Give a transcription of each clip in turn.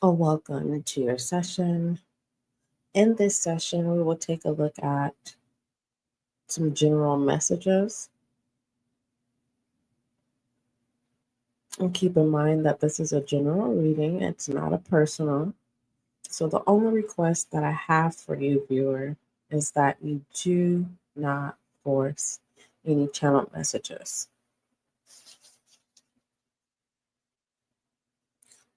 Welcome to your session. In this session, we will take a look at some general messages. And keep in mind that this is a general reading, it's not a personal. So, the only request that I have for you, viewer, is that you do not force any channel messages.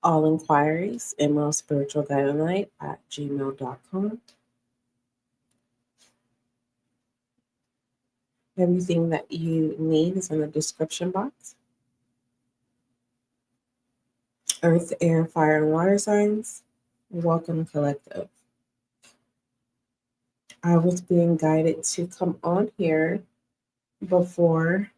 All inquiries, email spiritualguidelight@gmail.com. Everything that you need is in the description box. Earth, air, fire, and water signs. Welcome, collective. I was being guided to come on here before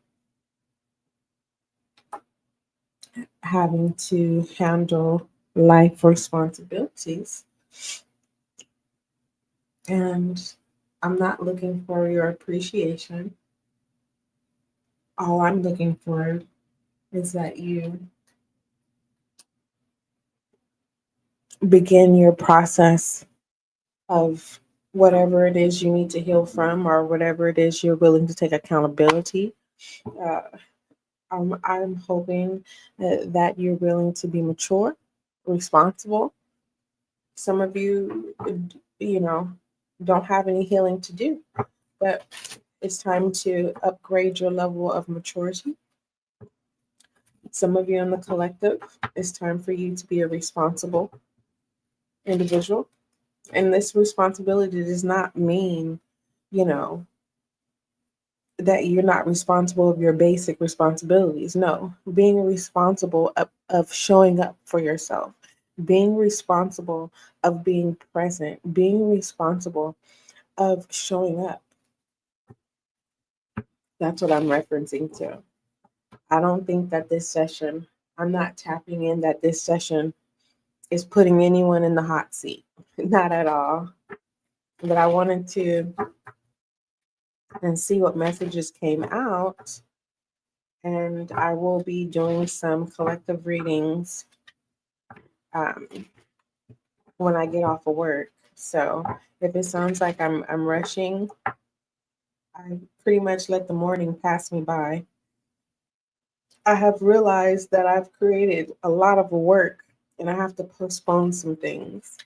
having to handle life responsibilities. And I'm not looking for your appreciation. All I'm looking for is that you begin your process of whatever it is you need to heal from or whatever it is you're willing to take accountability. Uh, I'm hoping that you're willing to be mature, responsible. Some of you, don't have any healing to do, but it's time to upgrade your level of maturity. Some of you in the collective, it's time for you to be a responsible individual. And this responsibility does not mean, you know, that you're not responsible of your basic responsibilities. No, being responsible of showing up for yourself, being responsible of being present, being responsible of showing up. That's what I'm referencing to. I don't think that this session, I'm not tapping in that this session is putting anyone in the hot seat. Not at all. But I wanted to and see what messages came out. And I will be doing some collective readings um, when I get off of work. So if it sounds like I'm rushing, I pretty much let the morning pass me by. I have realized that I've created a lot of work and I have to postpone some things.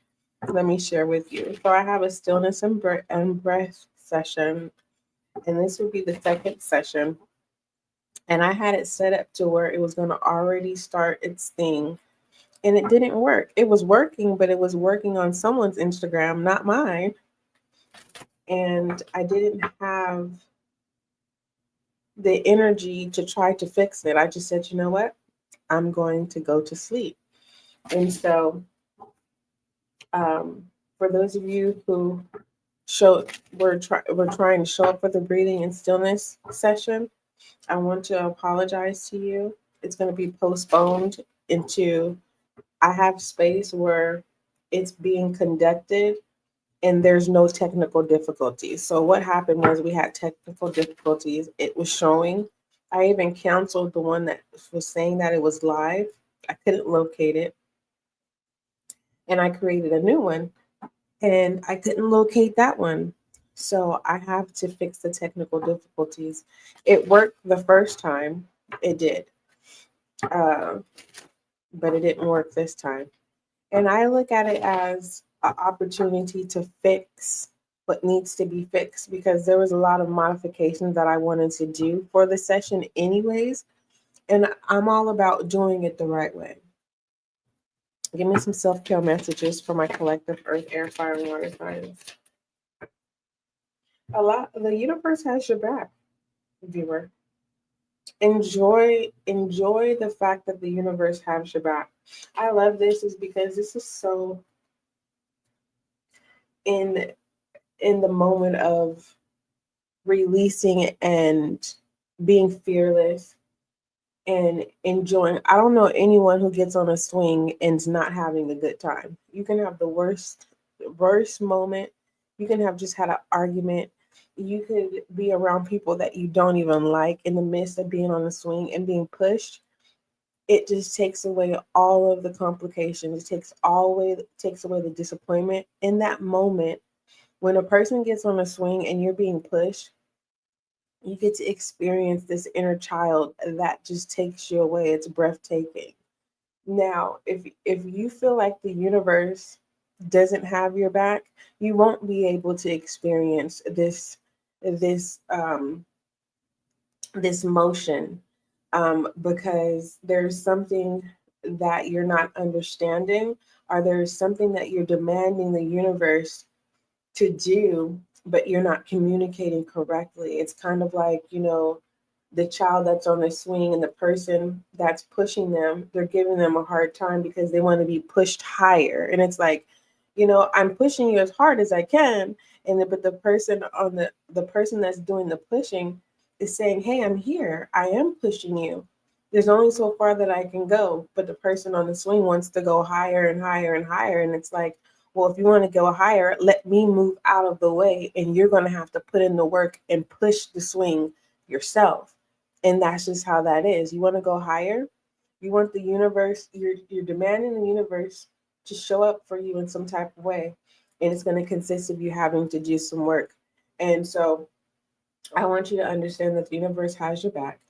Let me share with you. So I have a stillness and breath session, and this will be the second session. And I had it set up to where it was going to already start its thing, and it didn't work. It was working, but it was working on someone's Instagram, not mine. And I didn't have the energy to try to fix it. I just said, you know what? I'm going to go to sleep. And so, for those of you who we're trying to show up for the breathing and stillness session, I want to apologize to you. It's going to be postponed into, I have space where it's being conducted and there's no technical difficulties. So what happened was we had technical difficulties. It was showing. I even canceled the one that was saying that it was live. I couldn't locate it. And I created a new one and I couldn't locate that one. So I have to fix the technical difficulties. It worked the first time. It did. Uh, but it didn't work this time. And I look at it as an opportunity to fix what needs to be fixed because there was a lot of modifications that I wanted to do for the session anyways. And I'm all about doing it the right way. Give me some self-care messages for my collective earth, air, fire, and water signs. The universe has your back, viewer. Enjoy the fact that the universe has your back. I love this is because this is so in the moment of releasing and being fearless and enjoying. I don't know anyone who gets on a swing and's not having a good time. You can have the worst moment. You can have just had an argument. You could be around people that you don't even like in the midst of being on the swing and being pushed. it just takes away all of the complications. Takes away the disappointment in that moment. When a person gets on a swing and you're being pushed, you get to experience this inner child that just takes you away. It's breathtaking. Now, if you feel like the universe doesn't have your back, you won't be able to experience this this motion, because there's something that you're not understanding, or there's something that you're demanding the universe to do, but you're not communicating correctly. It's kind of like, the child that's on the swing and the person that's pushing them, they're giving them a hard time because they want to be pushed higher. And it's like, I'm pushing you as hard as I can. But the person the person that's doing the pushing is saying, hey, I'm here. I am pushing you. There's only so far that I can go. But the person on the swing wants to go higher and higher and higher. And it's like, well, if you want to go higher, let me move out of the way. And you're going to have to put in the work and push the swing yourself. And that's just how that is. You want to go higher. You want the universe, you're demanding the universe to show up for you in some type of way. And it's going to consist of you having to do some work. And so I want you to understand that the universe has your back.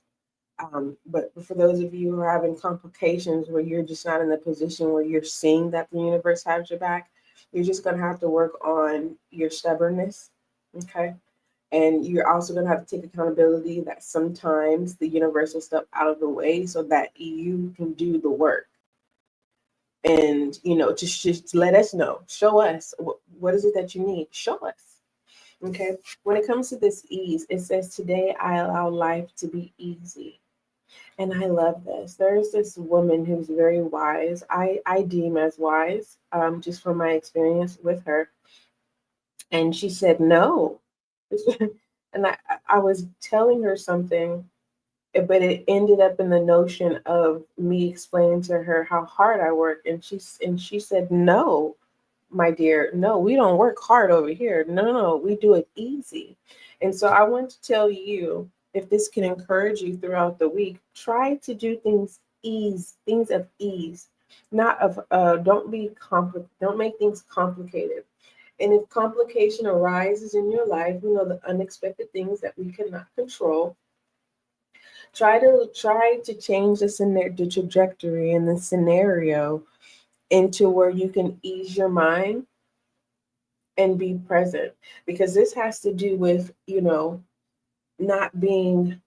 But for those of you who are having complications where you're just not in the position where you're seeing that the universe has your back, you're just going to have to work on your stubbornness. Okay. And you're also going to have to take accountability that sometimes the universe will step out of the way so that you can do the work. And, just let us know. Show us. What is it that you need? Show us. Okay. When it comes to this ease, it says, today I allow life to be easy. And I love this. There's this woman who's very wise. I deem as wise, just from my experience with her. And she said, no. And I was telling her something, but it ended up in the notion of me explaining to her how hard I work. And she said, no, my dear, no, we don't work hard over here. No, we do it easy. And so I want to tell you, if this can encourage you throughout the week, try to do things of ease, not of don't make things complicated. And if complication arises in your life, the unexpected things that we cannot control, try to change the trajectory and the scenario into where you can ease your mind and be present. Because this has to do with, not being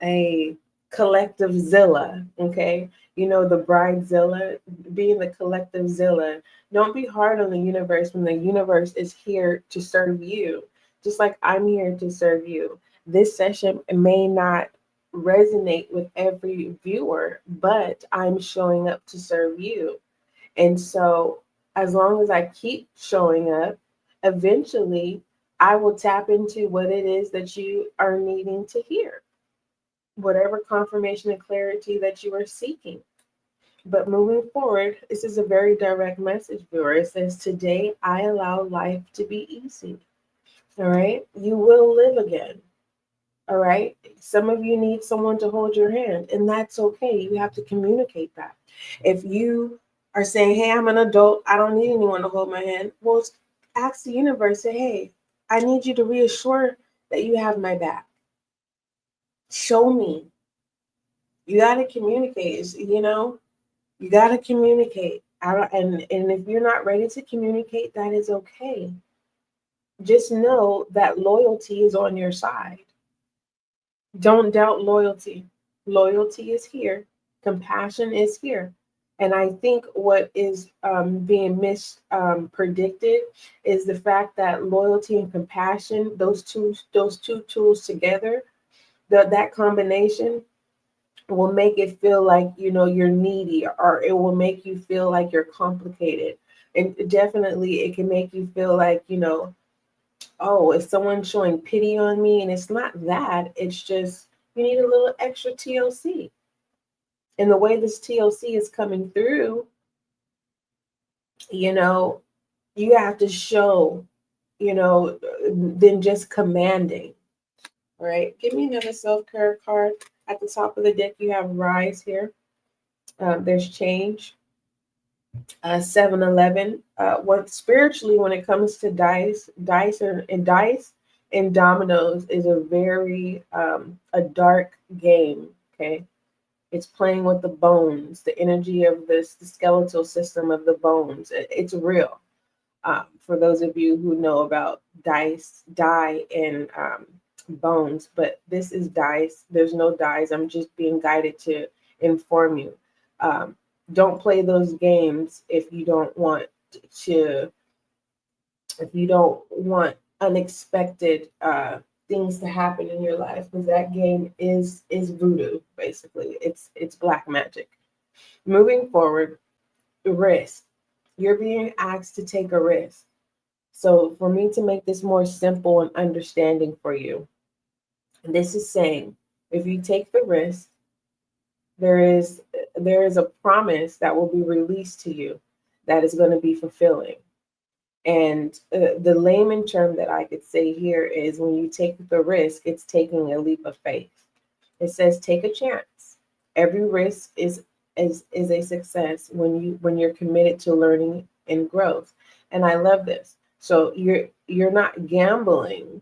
a collective Zilla, okay? The bridezilla, being the collective Zilla. Don't be hard on the universe when the universe is here to serve you, just like I'm here to serve you. This session may not resonate with every viewer, but I'm showing up to serve you. And so as long as I keep showing up, eventually I will tap into what it is that you are needing to hear, whatever confirmation and clarity that you are seeking. But moving forward, this is a very direct message, viewer. It says, today I allow life to be easy. All right. You will live again. All right. Some of you need someone to hold your hand, and that's okay. You have to communicate that. If you are saying, hey, I'm an adult, I don't need anyone to hold my hand, well, ask the universe, say, hey, I need you to reassure that you have my back. Show me. You got to communicate, you got to communicate. And if you're not ready to communicate, that is okay. Just know that loyalty is on your side. Don't doubt loyalty. Loyalty is here. Compassion is here. And I think what is being mispredicted is the fact that loyalty and compassion, those two tools together, that combination will make it feel like, you're needy, or it will make you feel like you're complicated. And definitely it can make you feel like, oh, is someone showing pity on me? And it's not that. It's just you need a little extra TLC. And the way this TLC is coming through, you have to show, than just commanding. All right. Give me another self-care card. At the top of the deck, you have rise here. There's change. 7-Eleven. What spiritually, when it comes to dice and dominoes is a very a dark game. Okay, it's playing with the bones, the energy of the skeletal system of the bones. It's real. For those of you who know about die, and bones, but this is dice. There's no dice. I'm just being guided to inform you. Um, don't play those games if you don't want to, if you don't want unexpected things to happen in your life, because that game is voodoo. Basically, it's black magic. Moving forward, risk. You're being asked to take a risk. So for me to make this more simple and understanding for you, this is saying if you take the risk, there is a promise that will be released to you that is going to be fulfilling. And the layman term that I could say here is when you take the risk, it's taking a leap of faith. It says take a chance. Every risk is a success when you're committed to learning and growth. And I love this. So you're not gambling.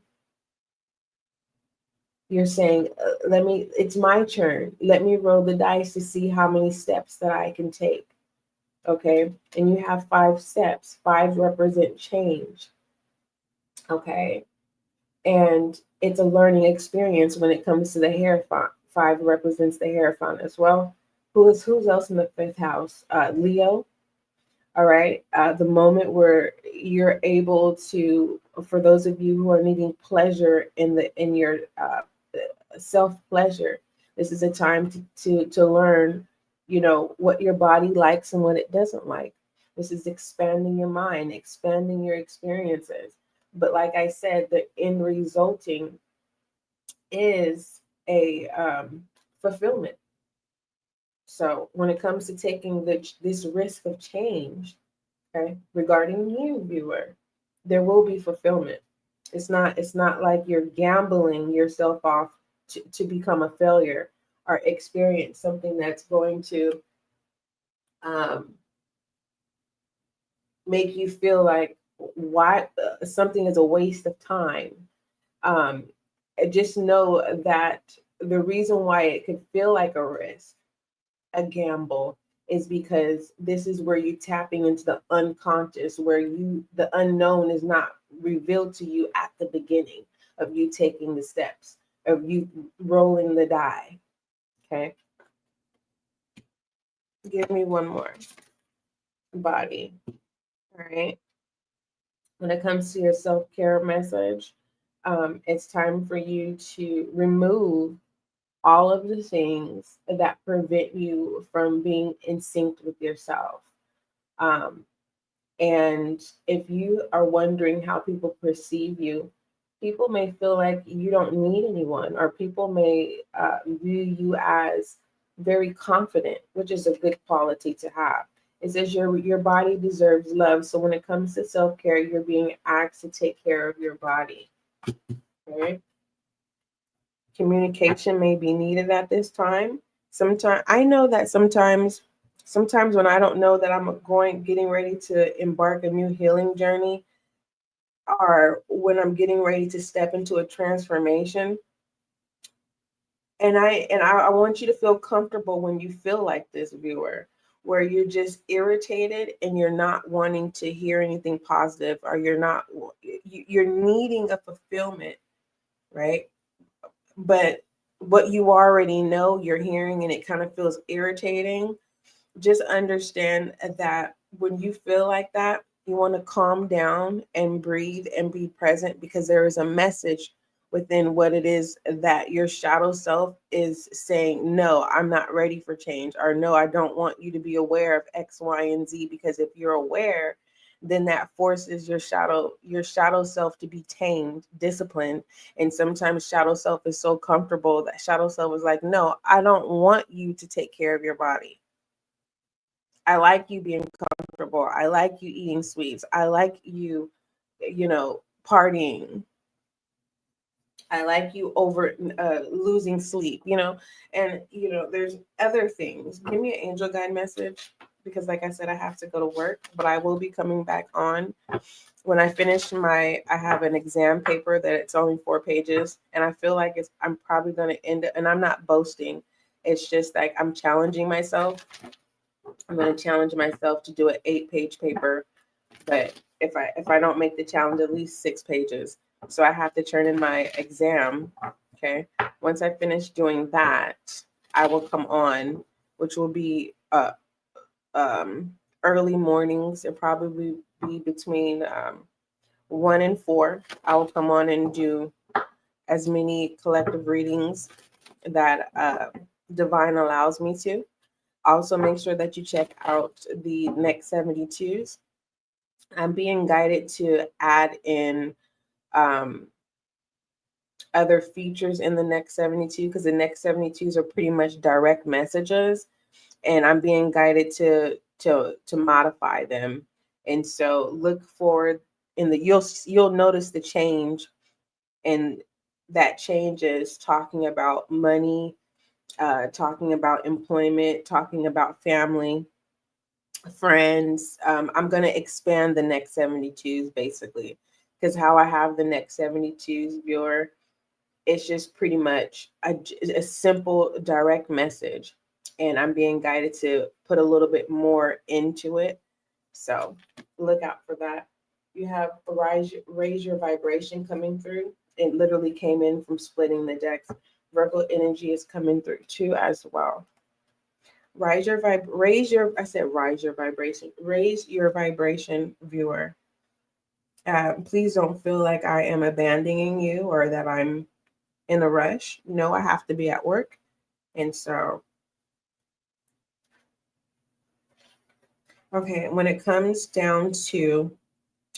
You're saying, it's my turn. Let me roll the dice to see how many steps that I can take. Okay. And you have 5 steps. 5 represent change. Okay. And it's a learning experience when it comes to the Hierophant. 5 represents the Hierophant as well. Who's else in the 5th house? Leo. All right. The moment where you're able to, for those of you who are needing pleasure in your self pleasure, this is a time to learn, what your body likes and what it doesn't like. This is expanding your mind, expanding your experiences. But like I said, the end resulting is a fulfillment. So when it comes to taking this risk of change, okay, regarding you, viewer, there will be fulfillment. It's not like you're gambling yourself off to become a failure or experience something that's going to um, make you feel like why something is a waste of time. Um, just know that the reason why it could feel like a risk, a gamble, is because this is where you're tapping into the unconscious, where the unknown is not revealed to you at the beginning of you taking the steps, of you rolling the die. Okay. Give me one more. Body. All right. When it comes to your self-care message, it's time for you to remove all of the things that prevent you from being in sync with yourself. Um, and if you are wondering how people perceive you, people may feel like you don't need anyone, or people may view you as very confident, which is a good quality to have. It says your body deserves love. So when it comes to self-care, you're being asked to take care of your body. Okay? Communication may be needed at this time. Sometimes I know that sometimes when I don't know that I'm getting ready to embark a new healing journey, or when I'm getting ready to step into a transformation, and I want you to feel comfortable when you feel like this, viewer, where you're just irritated and you're not wanting to hear anything positive, or you're needing a fulfillment, right? But what you already know you're hearing and it kind of feels irritating. Just understand that when you feel like that, you want to calm down and breathe and be present, because there is a message within what it is that your shadow self is saying. No, I'm not ready for change, or no, I don't want you to be aware of X, Y, and Z, because if you're aware, then that forces your shadow self to be tamed, disciplined. And sometimes shadow self is so comfortable that shadow self is like, no, I don't want you to take care of your body. I like you being comfortable. I like you eating sweets. I like you, partying. I like you over losing sleep, and there's other things. Give me an angel guide message because, like I said, I have to go to work, but I will be coming back on when I finish I have an exam paper that it's only 4 pages, and I feel like I'm probably going to end it, and I'm not boasting. It's just like I'm challenging myself. I'm going to challenge myself to do an 8-page paper, but if I don't make the challenge, at least 6 pages. So I have to turn in my exam. Okay. Once I finish doing that, I will come on, which will be early mornings. It'll probably be between 1 and 4. I will come on and do as many collective readings that Divine allows me to. Also, make sure that you check out the next 72s. I'm being guided to add in other features in the next 72 because the next 72s are pretty much direct messages, and I'm being guided to modify them. And so look forward you'll notice the change, and that change is talking about money, talking about employment, talking about family, friends. I'm going to expand the next 72s basically, because how I have the next 72s viewer, it's just pretty much a simple direct message, and I'm being guided to put a little bit more into it. So look out for that. You have raise your vibration coming through. It literally came in from splitting the decks. Virgo energy is coming through too as well. Raise your vibration. Raise your vibration, viewer. Please don't feel like I am abandoning you or that I'm in a rush. No, I have to be at work. And so, okay, when it comes down to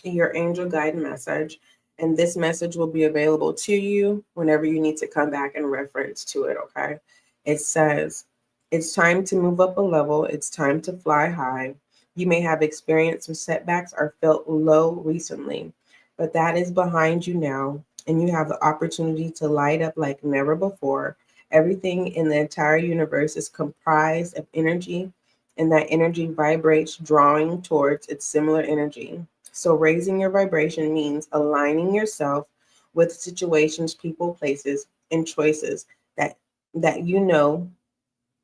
your angel guide message, and this message will be available to you whenever you need to come back and reference to it, okay? It says, it's time to move up a level. It's time to fly high. You may have experienced some setbacks or felt low recently, but that is behind you now, and you have the opportunity to light up like never before. Everything in the entire universe is comprised of energy, and that energy vibrates, drawing towards its similar energy. So raising your vibration means aligning yourself with situations, people, places, and choices that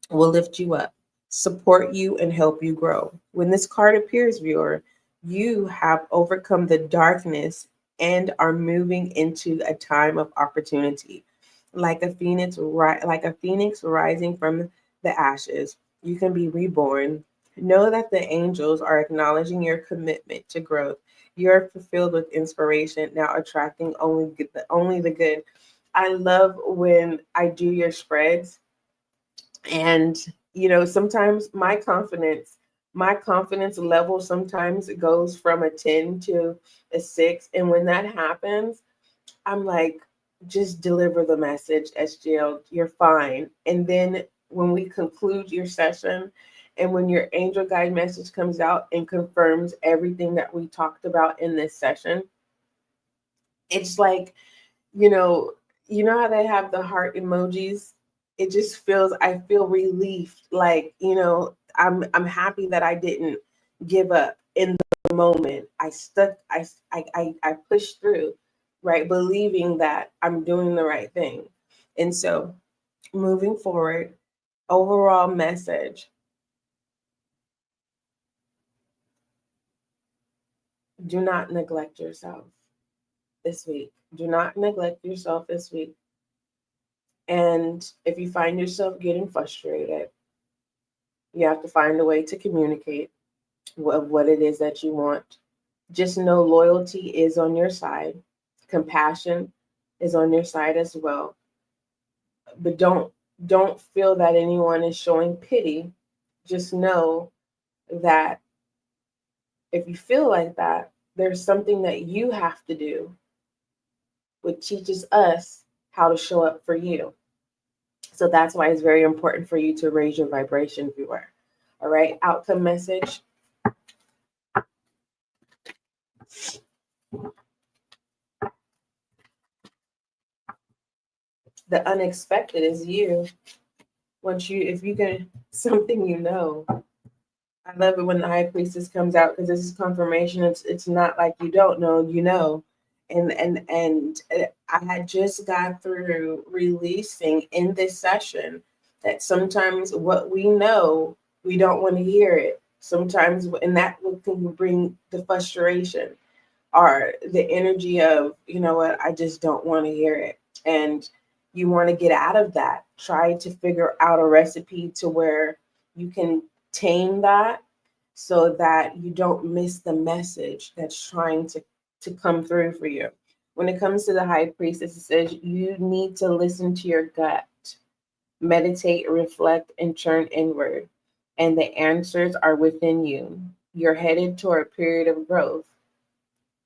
will lift you up, support you, and help you grow. When this card appears, viewer, you have overcome the darkness and are moving into a time of opportunity. Like a phoenix rising from the ashes, you can be reborn. Know that the angels are acknowledging your commitment to growth. You're fulfilled with inspiration, now attracting only the good. I love when I do your spreads, and sometimes my confidence level sometimes goes from a 10 to a 6, and when that happens, I'm like, just deliver the message, SGL, you're fine. And then when we conclude your session, and when your angel guide message comes out and confirms everything that we talked about in this session, it's like, you know, how they have the heart emojis. I feel relief. Like, I'm happy that I didn't give up in the moment. I pushed through, right? Believing that I'm doing the right thing. And so moving forward, overall message, do not neglect yourself this week. Do not neglect yourself this week. And if you find yourself getting frustrated, you have to find a way to communicate what it is that you want. Just know loyalty is on your side. Compassion is on your side as well. But don't feel that anyone is showing pity. Just know that if you feel like that, there's something that you have to do, which teaches us how to show up for you. So that's why it's very important for you to raise your vibration, viewer. All right, outcome message. the unexpected is you. If you can, something you know. I love it when the high priestess comes out because this is confirmation. It's not like you don't know, you know. And I had just got through releasing in this session that sometimes what we know, we don't want to hear it. Sometimes, and that can bring the frustration or the energy of, you know what, I just don't want to hear it. And you want to get out of that. Try to figure out a recipe to where you can tame that so that you don't miss the message that's trying to come through for you. When it comes to the high priestess, it says you need to listen to your gut, meditate, reflect, and turn inward. And the answers are within you. You're headed toward a period of growth.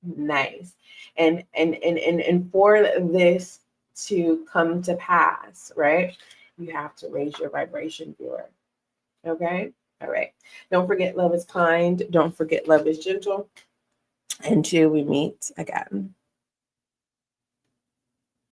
Nice. And for this to come to pass, right? You have to raise your vibration, viewer. Okay? All right. Don't forget love is kind. Don't forget love is gentle. Until we meet again.